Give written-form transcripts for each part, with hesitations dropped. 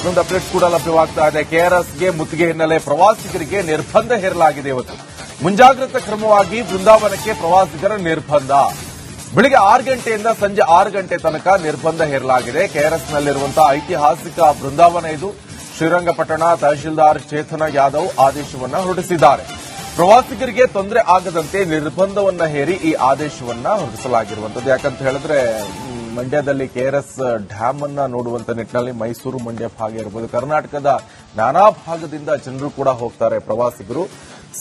ಇನ್ನೊಂದು ಅಪ್ಡೇಟ್ಸ್ ಕೂಡ ಲಭ್ಯವಾಗ್ತಾ ಇದೆ. ಕೆಆರ್ಎಸ್ಗೆ ಮುತ್ತಿಗೆ ಹಿನ್ನೆಲೆ ಪ್ರವಾಸಿಗರಿಗೆ ನಿರ್ಬಂಧ ಹೇರಲಾಗಿದೆ. ಇವತ್ತು ಮುಂಜಾಗ್ರತಾ ಕ್ರಮವಾಗಿ ಬೃಂದಾವನಕ್ಕೆ ಪ್ರವಾಸಿಗರ ನಿರ್ಬಂಧ. ಬೆಳಿಗ್ಗೆ 6 ಗಂಟೆಯಿಂದ ಸಂಜೆ 6 ಗಂಟೆ ತನಕ ನಿರ್ಬಂಧ ಹೇರಲಾಗಿದೆ. ಕೆಆರ್ಎಸ್ನಲ್ಲಿರುವಂತಹ ಐತಿಹಾಸಿಕ ಬೃಂದಾವನ ಇದು. ಶ್ರೀರಂಗಪಟ್ಟಣ ತಹಶೀಲ್ದಾರ್ ಚೇತನ ಯಾದವ್ ಆದೇಶವನ್ನ ಹೊರಡಿಸಿದ್ದಾರೆ. ಪ್ರವಾಸಿಗರಿಗೆ ತೊಂದರೆ ಆಗದಂತೆ ನಿರ್ಬಂಧವನ್ನ ಹೇರಿ ಈ ಆದೇಶವನ್ನ ಹೊರಡಿಸಲಾಗಿರುವಂತದ್ದು. ಯಾಕಂತ ಹೇಳಿದ್ರೆ ಮಂಡ್ಯದಲ್ಲಿ ಕೆಆರ್ಎಸ್ ಡ್ಯಾಮ್ ಅನ್ನ ನೋಡುವಂತ ನಿಟ್ಟಿನಲ್ಲಿ ಮೈಸೂರು, ಮಂಡ್ಯ ಭಾಗ ಇರಬಹುದು, ಕರ್ನಾಟಕದ ನಾನಾ ಭಾಗದಿಂದ ಜನರು ಕೂಡ ಹೋಗ್ತಾರೆ ಪ್ರವಾಸಿಗರು.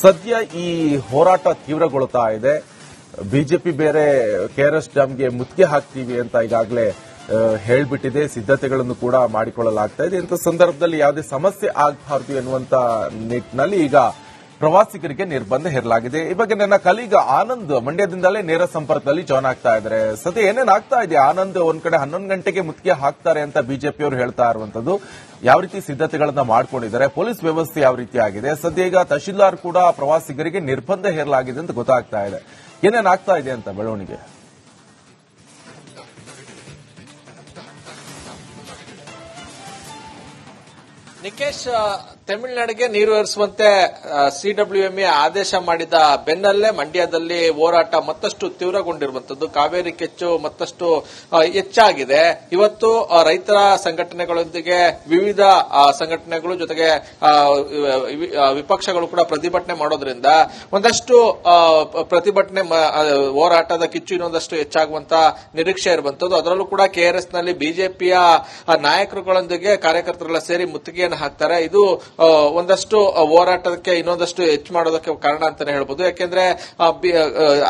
ಸದ್ಯ ಈ ಹೋರಾಟ ತೀವ್ರಗೊಳ್ತಾ ಇದೆ. ಬಿಜೆಪಿ ಬೇರೆ ಕೆಆರ್ಎಸ್ ಡ್ಯಾಮ್ಗೆ ಮುತ್ತಿಗೆ ಹಾಕ್ತೀವಿ ಅಂತ ಈಗಾಗಲೇ ಹೇಳ್ಬಿಟ್ಟಿದೆ. ಸಿದ್ಧತೆಗಳನ್ನು ಕೂಡ ಮಾಡಿಕೊಳ್ಳಲಾಗ್ತಾ ಇದೆ. ಇಂಥ ಸಂದರ್ಭದಲ್ಲಿ ಯಾವುದೇ ಸಮಸ್ಯೆ ಆಗಬಾರದು ಎನ್ನುವಂತ ನಿಟ್ಟಿನಲ್ಲಿ ಈಗ ಪ್ರವಾಸಿಗರಿಗೆ ನಿರ್ಬಂಧ ಹೇರಲಾಗಿದೆ. ಈ ಬಗ್ಗೆ ನನ್ನ ಕಲೀಗ ಆನಂದ್ ಮಂಡ್ಯದಿಂದಲೇ ನೇರ ಸಂಪರ್ಕದಲ್ಲಿ ಜಾಯ್ನ್ ಆಗ್ತಾ ಇದ್ದಾರೆ. ಸದ್ಯ ಏನೇನ್ ಆಗ್ತಾ ಇದೆ ಆನಂದ್? ಒಂದ್ ಕಡೆ 11 ಗಂಟೆಗೆ ಮುತ್ತಿಗೆ ಹಾಕ್ತಾರೆ ಅಂತ ಬಿಜೆಪಿಯವರು ಹೇಳ್ತಾ ಇರುವಂತದ್ದು, ಯಾವ ರೀತಿ ಸಿದ್ಧತೆಗಳನ್ನ ಮಾಡ್ಕೊಂಡಿದ್ದಾರೆ, ಪೊಲೀಸ್ ವ್ಯವಸ್ಥೆ ಯಾವ ರೀತಿ ಆಗಿದೆ? ಸದ್ಯ ಈಗ ತಹಶೀಲ್ದಾರ್ ಕೂಡ ಪ್ರವಾಸಿಗರಿಗೆ ನಿರ್ಬಂಧ ಹೇರಲಾಗಿದೆ ಅಂತ ಗೊತ್ತಾಗ್ತಾ ಇದೆ. ಏನೇನ್ ಆಗ್ತಾ ಇದೆ ಅಂತ ಬೆಳವಣಿಗೆ? ನಿಕೇಶ್, ತಮಿಳುನಾಡಿಗೆ ನೀರು ಹರಿಸುವಂತೆ ಸಿಡಬ್ಲ್ಯೂಎಂಎ ಆದೇಶ ಮಾಡಿದ ಬೆನ್ನಲ್ಲೇ ಮಂಡ್ಯದಲ್ಲಿ ಹೋರಾಟ ಮತ್ತಷ್ಟು ತೀವ್ರಗೊಂಡಿರುವಂತದ್ದು. ಕಾವೇರಿ ಕೆಚ್ಚು ಮತ್ತಷ್ಟು ಹೆಚ್ಚಾಗಿದೆ. ಇವತ್ತು ರೈತರ ಸಂಘಟನೆಗಳೊಂದಿಗೆ ವಿವಿಧ ಸಂಘಟನೆಗಳು ಜೊತೆಗೆ ವಿಪಕ್ಷಗಳು ಕೂಡ ಪ್ರತಿಭಟನೆ ಮಾಡೋದ್ರಿಂದ ಒಂದಷ್ಟು ಪ್ರತಿಭಟನೆ ಹೋರಾಟದ ಕಿಚ್ಚು ಇನ್ನೊಂದಷ್ಟು ಹೆಚ್ಚಾಗುವಂತ ನಿರೀಕ್ಷೆ ಇರುವಂತದ್ದು. ಅದರಲ್ಲೂ ಕೂಡ ಕೆಆರ್ಎಸ್ನಲ್ಲಿ ಬಿಜೆಪಿಯ ನಾಯಕರುಗಳೊಂದಿಗೆ ಕಾರ್ಯಕರ್ತರೆಲ್ಲ ಸೇರಿ ಮುತ್ತಿಗೆಯನ್ನು ಹಾಕ್ತಾರೆ. ಇದು ಒಂದಷ್ಟು ಹೋರಾಟಕ್ಕೆ ಇನ್ನೊಂದಷ್ಟು ಹೆಚ್ಚು ಮಾಡೋದಕ್ಕೆ ಕಾರಣ ಅಂತಾನೆ ಹೇಳ್ಬೋದು. ಯಾಕೆಂದ್ರೆ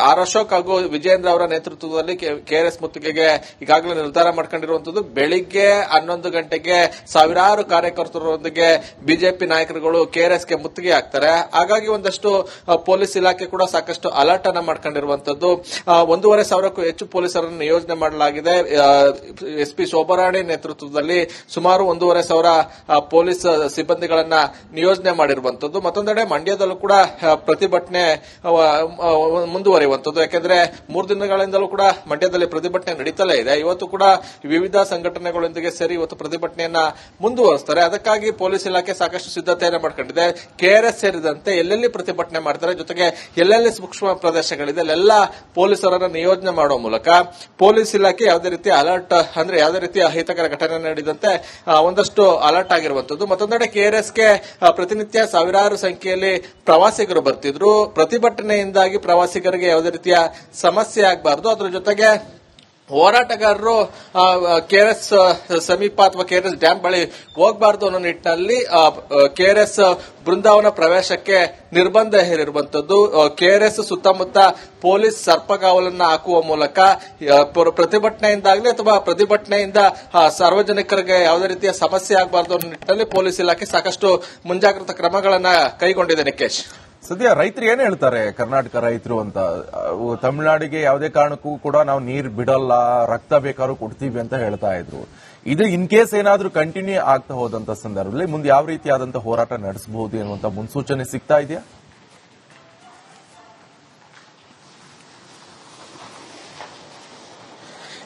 ಆರ್ ಅಶೋಕ್ ಹಾಗೂ ವಿಜೇಂದ್ರ ಅವರ ನೇತೃತ್ವದಲ್ಲಿ ಕೆಆರ್ಎಸ್ ಮುತ್ತಿಗೆಗೆ ಈಗಾಗಲೇ ನಿರ್ಧಾರ ಮಾಡ್ಕೊಂಡಿರುವಂತದ್ದು. ಬೆಳಿಗ್ಗೆ 11 ಗಂಟೆಗೆ ಸಾವಿರಾರು ಕಾರ್ಯಕರ್ತರೊಂದಿಗೆ ಬಿಜೆಪಿ ನಾಯಕರುಗಳು ಕೆಆರ್ಎಸ್ಗೆ ಮುತ್ತಿಗೆ ಹಾಕ್ತಾರೆ. ಹಾಗಾಗಿ ಒಂದಷ್ಟು ಪೊಲೀಸ್ ಇಲಾಖೆ ಕೂಡ ಸಾಕಷ್ಟು ಅಲರ್ಟ್ ಅನ್ನ ಮಾಡ್ಕೊಂಡಿರುವಂತದ್ದು. 1,500ಕ್ಕೂ ಹೆಚ್ಚು ಪೊಲೀಸರನ್ನು ನಿಯೋಜನೆ ಮಾಡಲಾಗಿದೆ. ಎಸ್ಪಿ ಶೋಭಾರಾಣಿ ನೇತೃತ್ವದಲ್ಲಿ ಸುಮಾರು 1,500 ಪೊಲೀಸ್ ಸಿಬ್ಬಂದಿಗಳನ್ನ ನಿಯೋಜನೆ ಮಾಡಿರುವಂತದ್ದು. ಮತ್ತೊಂದೆಡೆ ಮಂಡ್ಯದಲ್ಲೂ ಕೂಡ ಪ್ರತಿಭಟನೆ ಮುಂದುವರಿಯುವಂತದ್ದು. ಯಾಕೆಂದ್ರೆ 3 ದಿನಗಳಿಂದಲೂ ಕೂಡ ಮಂಡ್ಯದಲ್ಲಿ ಪ್ರತಿಭಟನೆ ನಡೀತಲೇ ಇದೆ. ಇವತ್ತು ಕೂಡ ವಿವಿಧ ಸಂಘಟನೆಗಳೊಂದಿಗೆ ಸೇರಿ ಇವತ್ತು ಪ್ರತಿಭಟನೆಯನ್ನ ಮುಂದುವರಿಸ್ತಾರೆ. ಅದಕ್ಕಾಗಿ ಪೊಲೀಸ್ ಇಲಾಖೆ ಸಾಕಷ್ಟು ಸಿದ್ಧತೆಯನ್ನು ಮಾಡ್ಕೊಂಡಿದೆ. ಕೆಆರ್ಎಸ್ ಸೇರಿದಂತೆ ಎಲ್ಲೆಲ್ಲಿ ಪ್ರತಿಭಟನೆ ಮಾಡ್ತಾರೆ, ಜೊತೆಗೆ ಎಲ್ಲೆಲ್ಲಿ ಸೂಕ್ಷ್ಮ ಪ್ರದೇಶಗಳಿದೆ ಅಲ್ಲೆಲ್ಲ ಪೊಲೀಸರನ್ನ ನಿಯೋಜನೆ ಮಾಡುವ ಮೂಲಕ ಪೊಲೀಸ್ ಇಲಾಖೆ ಯಾವುದೇ ರೀತಿಯ ಅಲರ್ಟ್ ಅಂದ್ರೆ ಯಾವುದೇ ರೀತಿಯ ಅಹಿತಕರ ಘಟನೆ ನಡೆದಂತೆ ಒಂದಷ್ಟು ಅಲರ್ಟ್ ಆಗಿರುವಂತದ್ದು. ಮತ್ತೊಂದೆಡೆ ಕೆಆರ್ಎಸ್ಗೆ ಪ್ರತಿನಿತ್ಯ ಸಾವಿರಾರು ಸಂಖ್ಯೆಯಲ್ಲಿ ಪ್ರವಾಸಿಗರು ಬರ್ತಿದ್ರು. ಪ್ರತಿಭಟನೆಯಿಂದಾಗಿ ಪ್ರವಾಸಿಗರಿಗೆ ಯಾವುದೇ ರೀತಿಯ ಸಮಸ್ಯೆ ಆಗಬಾರದು, ಅದರ ಜೊತೆಗೆ ಹೋರಾಟಗಾರರು ಕೆಆರ್ಎಸ್ ಸಮೀಪ ಅಥವಾ ಕೆಆರ್ಎಸ್ ಡ್ಯಾಂ ಬಳಿ ಹೋಗಬಾರದು ಅನ್ನೋ ನಿಟ್ಟಿನಲ್ಲಿ ಕೆಆರ್ಎಸ್ ಬೃಂದಾವನ ಪ್ರವೇಶಕ್ಕೆ ನಿರ್ಬಂಧ ಹೇರಿರುವಂತದ್ದು. ಕೆಆರ್ಎಸ್ ಸುತ್ತಮುತ್ತ ಪೊಲೀಸ್ ಸರ್ಪಗಾವಲನ್ನು ಹಾಕುವ ಮೂಲಕ ಪ್ರತಿಭಟನೆಯಿಂದಾಗಲಿ ಅಥವಾ ಪ್ರತಿಭಟನೆಯಿಂದ ಸಾರ್ವಜನಿಕರಿಗೆ ಯಾವುದೇ ರೀತಿಯ ಸಮಸ್ಯೆ ಆಗಬಾರದು ಅನ್ನೋ ನಿಟ್ಟಿನಲ್ಲಿ ಪೊಲೀಸ್ ಇಲಾಖೆ ಸಾಕಷ್ಟು ಮುಂಜಾಗ್ರತಾ ಕ್ರಮಗಳನ್ನು ಕೈಗೊಂಡಿದೆ. ನಿಕೇಶ್, ಸದ್ಯ ರೈತರು ಏನ್ ಹೇಳ್ತಾರೆ? ಕರ್ನಾಟಕ ರೈತರು ಅಂತ ತಮಿಳುನಾಡಿಗೆ ಯಾವುದೇ ಕಾರಣಕ್ಕೂ ಕೂಡ ನಾವು ನೀರು ಬಿಡಲ್ಲ, ರಕ್ತ ಬೇಕಾದ್ರೂ ಕೊಡ್ತೀವಿ ಅಂತ ಹೇಳ್ತಾ ಇದ್ರು. ಇದು ಇನ್ ಕೇಸ್ ಏನಾದ್ರೂ ಕಂಟಿನ್ಯೂ ಆಗ್ತಾ ಹೋದಂತ ಸಂದರ್ಭದಲ್ಲಿ ಮುಂದೆ ಯಾವ ರೀತಿಯಾದಂತಹ ಹೋರಾಟ ನಡೆಸಬಹುದು ಎನ್ನುವಂತ ಮುನ್ಸೂಚನೆ ಸಿಗ್ತಾ ಇದೆಯಾ?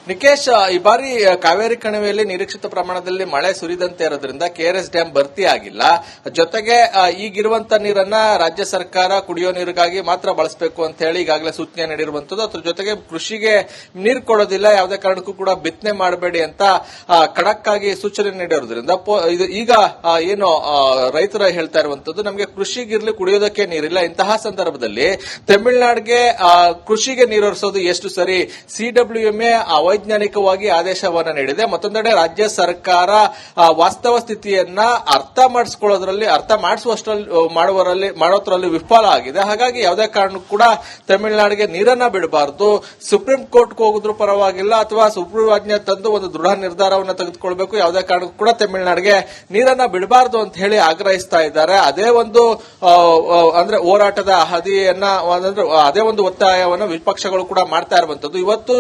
ನಿಕೇಶ್, ಈ ಬಾರಿ ಕಾವೇರಿ ಕಣಿವೆಯಲ್ಲಿ ನಿರೀಕ್ಷಿತ ಪ್ರಮಾಣದಲ್ಲಿ ಮಳೆ ಸುರಿದಂತೆ ಇರೋದ್ರಿಂದ ಕೆಆರ್ಎಸ್ ಡ್ಯಾಂ ಭರ್ತಿ ಆಗಿಲ್ಲ. ಜೊತೆಗೆ ಈಗಿರುವಂತ ನೀರನ್ನ ರಾಜ್ಯ ಸರ್ಕಾರ ಕುಡಿಯೋ ನೀರಿಗಾಗಿ ಮಾತ್ರ ಬಳಸಬೇಕು ಅಂತ ಹೇಳಿ ಈಗಾಗಲೇ ಸೂಚನೆ ನೀಡಿರುವಂತದ್ದು. ಅದ್ರ ಜೊತೆಗೆ ಕೃಷಿಗೆ ನೀರು ಕೊಡೋದಿಲ್ಲ, ಯಾವುದೇ ಕಾರಣಕ್ಕೂ ಕೂಡ ಬಿತ್ತನೆ ಮಾಡಬೇಡಿ ಅಂತ ಖಡಕ್ ಆಗಿ ಸೂಚನೆ ನೀಡಿರೋದ್ರಿಂದ ಈಗ ಏನು ರೈತರು ಹೇಳ್ತಾ ಇರುವಂತದ್ದು, ನಮಗೆ ಕೃಷಿಗಿರ್ಲಿ ಕುಡಿಯೋದಕ್ಕೆ ನೀರಿಲ್ಲ. ಇಂತಹ ಸಂದರ್ಭದಲ್ಲಿ ತಮಿಳುನಾಡಿಗೆ ಕೃಷಿಗೆ ನೀರು ಹರಿಸೋದು ಎಷ್ಟು ಸರಿ? ಸಿಡಬ್ಲ್ಯೂಎಂಎ ವೈಜ್ಞಾನಿಕವಾಗಿ ಆದೇಶವನ್ನ ನೀಡಿದೆ. ಮತ್ತೊಂದೆಡೆ ರಾಜ್ಯ ಸರ್ಕಾರ ವಾಸ್ತವ ಸ್ಥಿತಿಯನ್ನ ಅರ್ಥ ಮಾಡೋದ್ರಲ್ಲಿ ವಿಫಲ ಆಗಿದೆ. ಹಾಗಾಗಿ ಯಾವುದೇ ಕಾರಣಕ್ಕೂ ಕೂಡ ತಮಿಳುನಾಡಿಗೆ ನೀರನ್ನ ಬಿಡಬಾರದು. ಸುಪ್ರೀಂ ಕೋರ್ಟ್ಗೆ ಹೋಗಿದ್ರು ಪರವಾಗಿಲ್ಲ, ಅಥವಾ ಸುಗ್ರೀವಾಜ್ಞೆ ತಂದು ಒಂದು ದೃಢ ನಿರ್ಧಾರವನ್ನು ತೆಗೆದುಕೊಳ್ಬೇಕು. ಯಾವುದೇ ಕಾರಣಕ್ಕೂ ಕೂಡ ತಮಿಳುನಾಡಿಗೆ ನೀರನ್ನ ಬಿಡಬಾರದು ಅಂತ ಹೇಳಿ ಆಗ್ರಹಿಸ್ತಾ ಇದ್ದಾರೆ. ಅದೇ ಒಂದು ಅಂದ್ರೆ ಹೋರಾಟದ ಹಾದಿಯನ್ನ ಅದೇ ಒಂದು ಒತ್ತಾಯವನ್ನು ವಿಪಕ್ಷಗಳು ಕೂಡ ಮಾಡ್ತಾ ಇರುವಂತದ್ದು. ಇವತ್ತು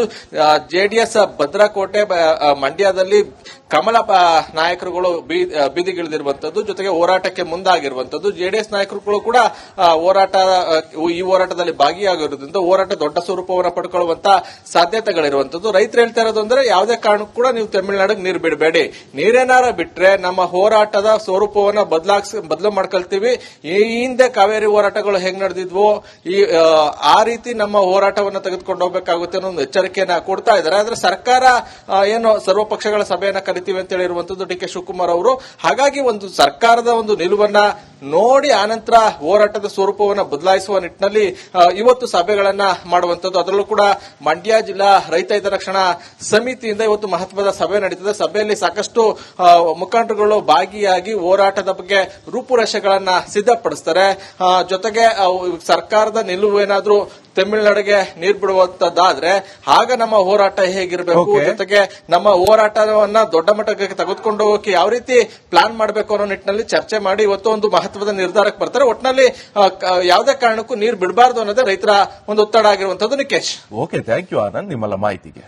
ಜೆಡಿಎಸ್ ಭದ್ರಕೋಟೆ ಮಂಡ್ಯದಲ್ಲಿ ಕಮಲ ನಾಯಕರುಗಳು ಬೀದಿಗಿಳಿದಿರುವಂತದ್ದು, ಜೊತೆಗೆ ಹೋರಾಟಕ್ಕೆ ಮುಂದಾಗಿರುವಂತದ್ದು. ಜೆಡಿಎಸ್ ನಾಯಕರುಗಳು ಕೂಡ ಈ ಹೋರಾಟದಲ್ಲಿ ಭಾಗಿಯಾಗಿರುವುದರಿಂದ ಹೋರಾಟ ದೊಡ್ಡ ಸ್ವರೂಪವನ್ನು ಪಡ್ಕೊಳ್ಳುವಂತ ಸಾಧ್ಯತೆಗಳಿರುವಂತದ್ದು. ರೈತರು ಹೇಳ್ತಾ ಇರೋದು ಅಂದ್ರೆ ಯಾವುದೇ ಕಾರಣಕ್ಕೂ ಕೂಡ ನೀವು ತಮಿಳುನಾಡಿಗೆ ನೀರು ಬಿಡಬೇಡಿ, ನೀರೇನಾರ ಬಿಟ್ರೆ ನಮ್ಮ ಹೋರಾಟದ ಸ್ವರೂಪವನ್ನ ಬದಲು ಮಾಡ್ಕೊಳ್ತೀವಿ. ಈ ಹಿಂದೆ ಕಾವೇರಿ ಹೋರಾಟಗಳು ಹೆಂಗ್ ನಡೆದಿದ್ವೋ ಆ ರೀತಿ ನಮ್ಮ ಹೋರಾಟವನ್ನು ತೆಗೆದುಕೊಂಡು ಹೋಗಬೇಕಾಗುತ್ತೆ ಅನ್ನೋ ಒಂದು ಎಚ್ಚರಿಕೆಯನ್ನ ಕೊಡ್ತಾ ಇದ್ದಾರೆ. ಆದ್ರೆ ಸರ್ಕಾರ ಏನು ಸರ್ವಪಕ್ಷಗಳ ಸಭೆಯನ್ನ ಕರಿತೀವಿ ಅಂತ ಹೇಳಿರುವಂತದ್ದು ಡಿ ಕೆ ಶಿವಕುಮಾರ್ ಅವರು. ಹಾಗಾಗಿ ಒಂದು ಸರ್ಕಾರದ ಒಂದು ನಿಲುವನ್ನ ನೋಡಿ ಆನಂತರ ಹೋರಾಟದ ಸ್ವರೂಪವನ್ನು ಬದಲಾಯಿಸುವ ನಿಟ್ಟಿನಲ್ಲಿ ಇವತ್ತು ಸಭೆಗಳನ್ನ ಮಾಡುವಂತದ್ದು. ಅದರಲ್ಲೂ ಕೂಡ ಮಂಡ್ಯ ಜಿಲ್ಲಾ ರೈತ ಹಿತರಕ್ಷಣಾ ಸಮಿತಿಯಿಂದ ಇವತ್ತು ಮಹತ್ವದ ಸಭೆ ನಡೀತದೆ. ಸಭೆಯಲ್ಲಿ ಸಾಕಷ್ಟು ಮುಖಂಡರುಗಳು ಭಾಗಿಯಾಗಿ ಹೋರಾಟದ ಬಗ್ಗೆ ರೂಪುರೇಷೆಗಳನ್ನ ಸಿದ್ಧಪಡಿಸ್ತಾರೆ. ಜೊತೆಗೆ ಸರ್ಕಾರದ ನಿಲುವು ಏನಾದ್ರೂ ತಮಿಳುನಾಡಿಗೆ ನೀರು ಬಿಡುವಂತದ್ದಾದ್ರೆ ಆಗ ನಮ್ಮ ಹೋರಾಟ ಹೇಗಿರಬೇಕು, ಜೊತೆಗೆ ನಮ್ಮ ಹೋರಾಟವನ್ನ ದೊಡ್ಡ ಮಟ್ಟಕ್ಕೆ ತೆಗೆದುಕೊಂಡು ಹೋಗೋಕೆ ಯಾವ ರೀತಿ ಪ್ಲಾನ್ ಮಾಡಬೇಕು ಅನ್ನೋ ನಿಟ್ಟಿನಲ್ಲಿ ಚರ್ಚೆ ಮಾಡಿ ಇವತ್ತು ಒಂದು ಮಹತ್ವದ ನಿರ್ಧಾರಕ್ಕೆ ಬರ್ತಾರೆ. ಒಟ್ಟಿನಲ್ಲಿ ಯಾವುದೇ ಕಾರಣಕ್ಕೂ ನೀರು ಬಿಡಬಾರದು ಅನ್ನೋದೇ ರೈತರ ಒಂದು ಒತ್ತಡ ಆಗಿರುವಂತದ್ದು. Nikesh, okay, thank you Anand ನಿಮ್ಮೆಲ್ಲ ಮಾಹಿತಿಗೆ.